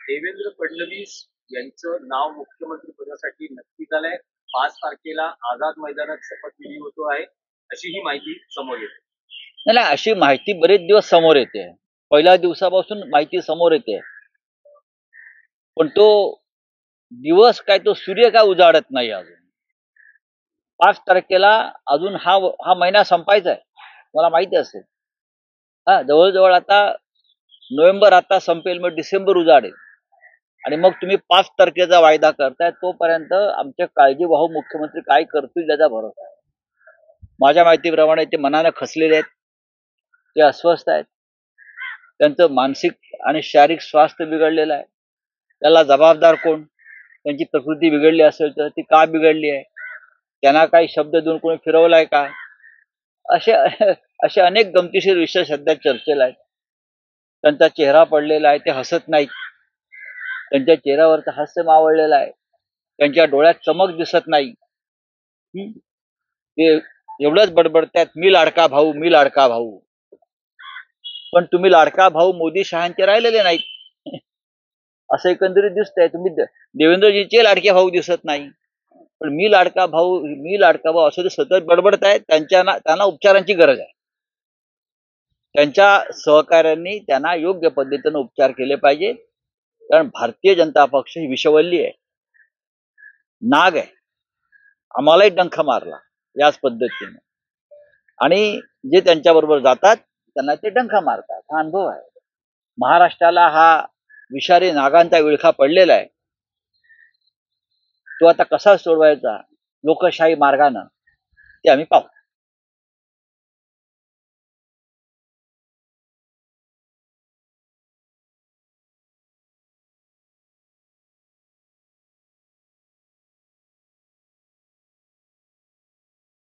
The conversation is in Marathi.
देवेंद्र फडणवीस यांचं नाव मुख्यमंत्री पदासाठी नक्की झालंय. 5 तारखेला आझाद मैदानात शपथविधी होतो आहे, अशी ही माहिती समोर येते. नाही, अशी माहिती बरेच दिवस समोर येते. पहिल्या दिवसापासून माहिती समोर येते, पण तो दिवस काय, तो सूर्य काय उजाडत नाही अजून. 5 तारखेला अजून हा महिना संपायचा आहे, मला माहिती असेल. जवळजवळ आता नोव्हेंबर आता संपेल, मग डिसेंबर उजाडेल, आणि मग तुम्ही 5 तारखेचा वायदा करताय. तोपर्यंत आमच्या काळजीवाहू मुख्यमंत्री काय करतील याचा भरोसा आहे. माझ्या माहितीप्रमाणे ते मनाने खचलेले आहेत, ते अस्वस्थ आहेत, त्यांचं मानसिक आणि शारीरिक स्वास्थ्य बिघडलेलं आहे. त्याला जबाबदार कोण? त्यांची प्रकृती बिघडली असेल तर ती का बिघडली आहे? त्यांना काही शब्द देऊन कोणी फिरवलाय का? असे असे अनेक गमतीशीर विषय सध्या चर्चेला आहेत. त्यांचा चेहरा पडलेला आहे, ते हसत नाहीत. त्यांच्या चेहऱ्यावरचं हास्य मावळलेलं आहे, त्यांच्या डोळ्यात चमक दिसत नाही. ते एवढंच बडबडतात, मी लाडका भाऊ, मी लाडका भाऊ. पण तुम्ही लाडका भाऊ मोदी शहांचे राहिलेले नाहीत, असं एकंदरीत दिसतंय. तुम्ही देवेंद्रजींचे लाडके भाऊ दिसत नाही, पण मी लाडका भाऊ, मी लाडका भाऊ असं ते सतत बडबडतायत. त्यांना उपचारांची गरज आहे. त्यांच्या सहकाऱ्यांनी त्यांना योग्य पद्धतीने उपचार केले पाहिजे, कारण भारतीय जनता पक्ष ही विषवल्ली आहे, नाग आहे. आम्हालाही डंख मारला याच पद्धतीने, आणि जे त्यांच्याबरोबर जातात त्यांना ते डंख मारतात. हा अनुभव आहे. महाराष्ट्राला हा विषारी नागांचा विळखा पडलेला आहे. तो आता कसा सोडवायचा लोकशाही मार्गानं, ते आम्ही पाहू.